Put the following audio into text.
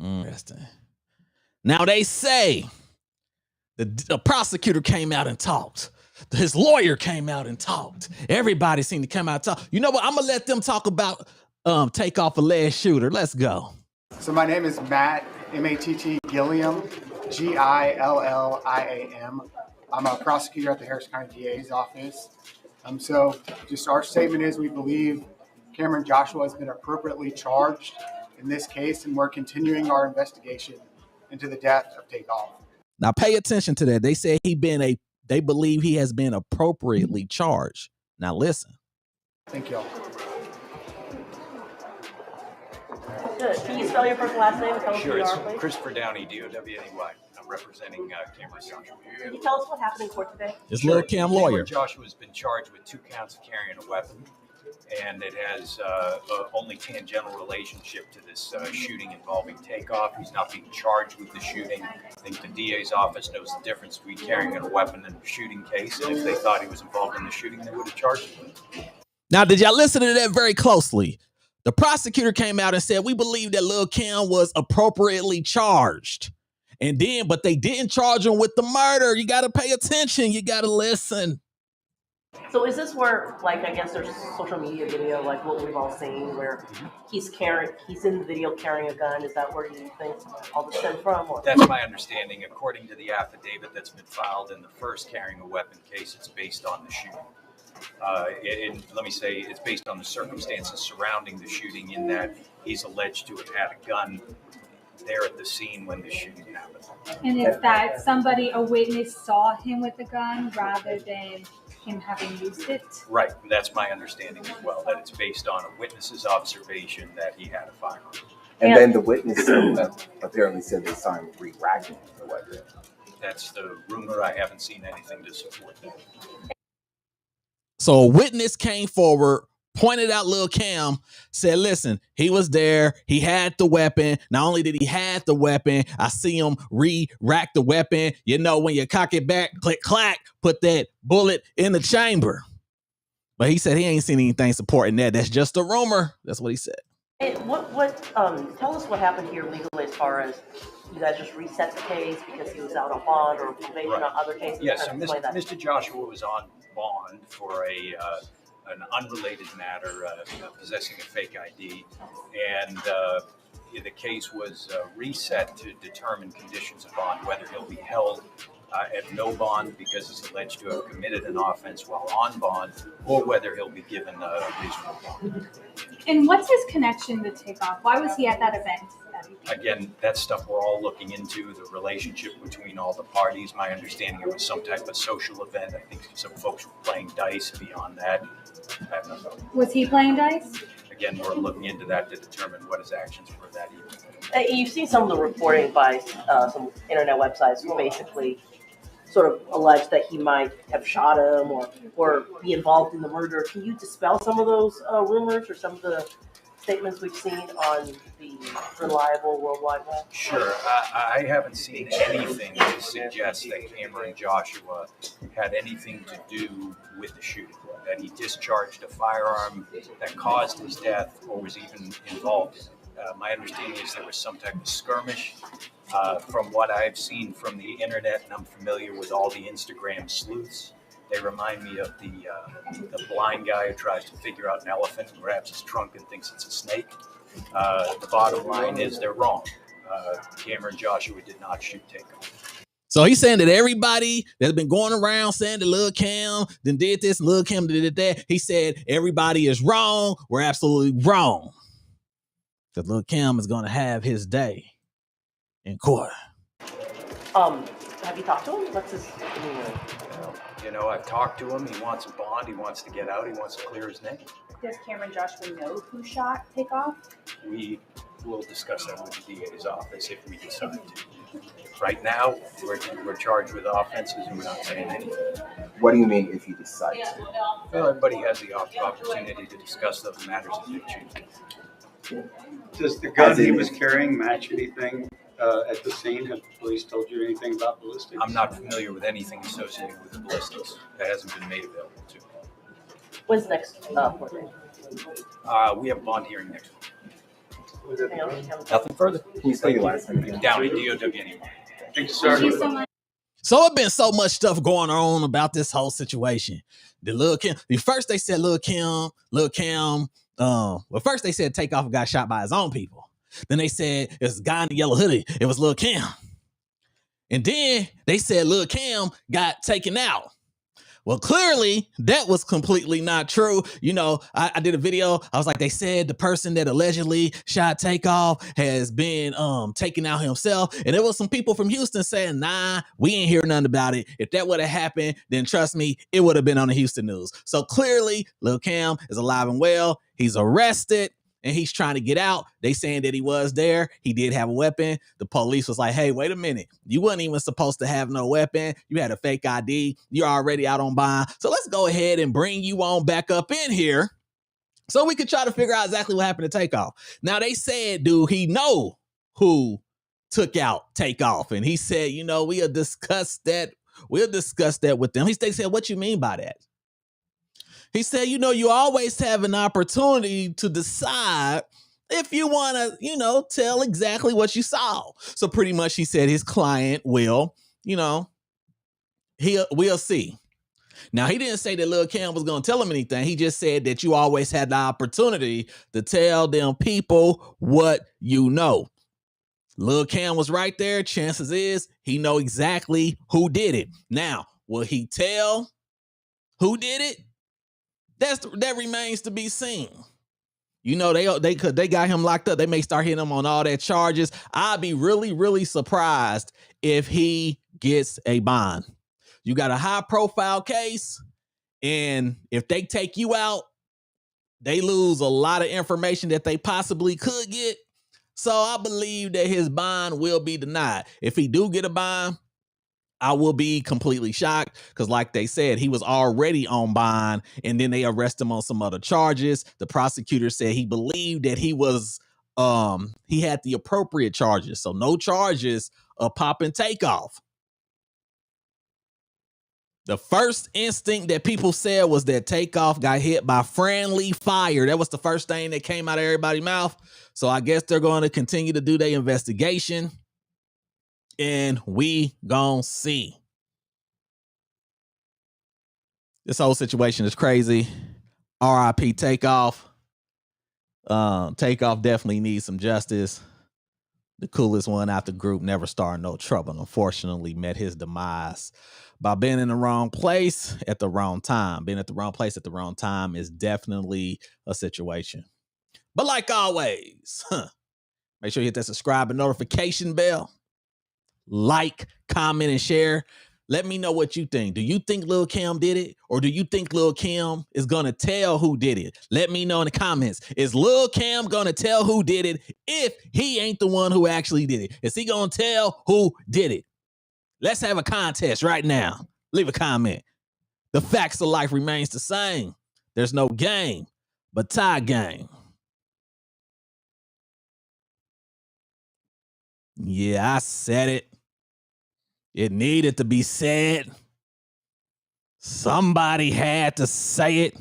Interesting. Now they say the prosecutor came out and talked. His lawyer came out and talked. Everybody seemed to come out and talk. You know what? I'm gonna let them talk about Takeoff alleged shooter. Let's go. So my name is Matt, M-A-T-T Gilliam, G-I-L-L-I-A-M. I'm a prosecutor at the Harris County DA's office. So just our statement is we believe Cameron Joshua has been appropriately charged in this case, and we're continuing our investigation into the death of Takeoff. Now pay attention to that. They say they believe he has been appropriately charged. Now listen. Thank y'all. Good. Can you spell your first last name? Tell us Sure, who you it's are, please. Christopher Downey, D-O-W-N-E-Y. I'm representing Cameron Joshua. Can you tell us what happened in court today? It's Lil Cam lawyer. Cameron Joshua has been charged with 2 counts of carrying a weapon, and it has only tangential relationship to this shooting involving Takeoff. He's not being charged with the shooting. I think the DA's office knows the difference between carrying a weapon and a shooting case, and if they thought he was involved in the shooting, they would have charged him. Now, did y'all listen to that very closely? The prosecutor came out and said, we believe that Lil Cam was appropriately charged. And then, but they didn't charge him with the murder. You got to pay attention. You got to listen. So is this where, like, I guess there's social media video, like what we've all seen, where he's in the video carrying a gun? Is that where you think all this stemmed from? Or? That's my understanding. According to the affidavit that's been filed in the first carrying a weapon case, it's based on the shooting. Let me say it's based on the circumstances surrounding the shooting, in that he's alleged to have had a gun there at the scene when the shooting happened. And it's that a witness saw him with the gun rather than him having used it? Right, and that's my understanding as well, that it's based on a witness's observation that he had a firearm. And then the witness apparently said they saw him re-racking the weapon. That's the rumor. I haven't seen anything to support that. So a witness came forward, pointed out Lil Cam, said, listen, he was there. He had the weapon. Not only did he have the weapon, I see him re-rack the weapon. You know, when you cock it back, click, clack, put that bullet in the chamber. But he said he ain't seen anything supporting that. That's just a rumor. That's what he said. Hey, tell us what happened here legally, as far as you guys just reset the case because he was out on bond or probation on other cases? Yes, so Mr. Joshua was on bond for an unrelated matter, possessing a fake ID, and the case was reset to determine conditions of bond, whether he'll be held at no bond because he's alleged to have committed an offense while on bond, or whether he'll be given a reasonable bond. And what's his connection to Takeoff? Why was he at that event? Again, that's stuff we're all looking into, the relationship between all the parties. My understanding, it was some type of social event. I think some folks were playing dice. Beyond that, I have no know. Was he playing dice? Again, we're looking into that to determine what his actions were that evening. You've seen some of the reporting by some internet websites who basically sort of allege that he might have shot him or be involved in the murder. Can you dispel some of those rumors or some of the statements we've seen on the reliable World Wide Web? Sure. I haven't seen anything to suggest that Cameron Joshua had anything to do with the shooting, that he discharged a firearm that caused his death or was even involved in it. My understanding is there was some type of skirmish. From what I've seen from the internet, and I'm familiar with all the Instagram sleuths, they remind me of the blind guy who tries to figure out an elephant and grabs his trunk and thinks it's a snake. The bottom line is they're wrong. Cameron Joshua did not shoot Takeoff. So he's saying that everybody that's been going around saying that Lil Cam then did this, Lil Cam did that, he said everybody is wrong. We're absolutely wrong. Because Lil Cam is going to have his day in court. Have you talked to him? What's his You know, I've talked to him. He wants a bond. He wants to get out. He wants to clear his name. Does Cameron Joshua know who shot Takeoff? We will discuss that with the DA's office if we decide to. Right now, we're charged with offenses and we're not saying anything. What do you mean if you decide to? Well, everybody has the opportunity to discuss those matters if they choose. Does the gun he was carrying match anything at the scene? Have the police told you anything about ballistics? I'm not familiar with anything associated with the ballistics. That hasn't been made available to me. When's the next court date? We have a bond hearing next week. Anything else? Kevin? Nothing further. Can you spell your last name again? Downey, DOWNY. Thank you, Thank sir. you so much. So it been so much stuff going on about this whole situation. The Lil Kim, first they said Lil Cam, well, first they said Takeoff got shot by his own people. Then they said it's a guy in the yellow hoodie. It was Lil Cam. And then they said Lil Cam got taken out. Well, clearly that was completely not true. You know, I did a video. I was like, they said the person that allegedly shot Takeoff has been taken out himself. And there was some people from Houston saying, nah, we ain't hear nothing about it. If that would have happened, then trust me, it would have been on the Houston news. So clearly Lil Cam is alive and well. He's arrested. And he's trying to get out. They saying that he was there. He did have a weapon. The police was like, hey, wait a minute. You wasn't even supposed to have no weapon. You had a fake ID. You're already out on bond. So let's go ahead and bring you on back up in here so we could try to figure out exactly what happened to Takeoff. Now, they said, do he know who took out Takeoff? And he said, you know, we'll discuss that. We'll discuss that with them. They said, what you mean by that? He said, you know, you always have an opportunity to decide if you want to, you know, tell exactly what you saw. So pretty much he said his client will, you know, we'll see. Now, he didn't say that Lil Cam was going to tell him anything. He just said that you always had the opportunity to tell them people what you know. Lil Cam was right there. Chances is he know exactly who did it. Now, will he tell who did it? That remains to be seen. You know, they got him locked up. They may start hitting him on all that charges. I'd be really, really surprised if he gets a bond. You got a high profile case, and if they take you out, they lose a lot of information that they possibly could get. So I believe that his bond will be denied. If he do get a bond, I will be completely shocked because, like they said, he was already on bond and then they arrest him on some other charges. The prosecutor said he believed that he was, he had the appropriate charges. So no charges of popping Takeoff. The first instinct that people said was that Takeoff got hit by friendly fire. That was the first thing that came out of everybody's mouth. So I guess they're going to continue to do their investigation. And we gonna see. This whole situation is crazy. R.I.P. Takeoff. Takeoff definitely needs some justice. The coolest one out the group, never started no trouble. Unfortunately, met his demise by being in the wrong place at the wrong time. Being at the wrong place at the wrong time is definitely a situation. But like always, make sure you hit that subscribe and notification bell. Like, comment, and share. Let me know what you think. Do you think Lil Cam did it? Or do you think Lil Cam is going to tell who did it? Let me know in the comments. Is Lil Cam going to tell who did it if he ain't the one who actually did it? Is he going to tell who did it? Let's have a contest right now. Leave a comment. The facts of life remains the same. There's no game, but tie game. Yeah, I said it. It needed to be said. Somebody had to say it.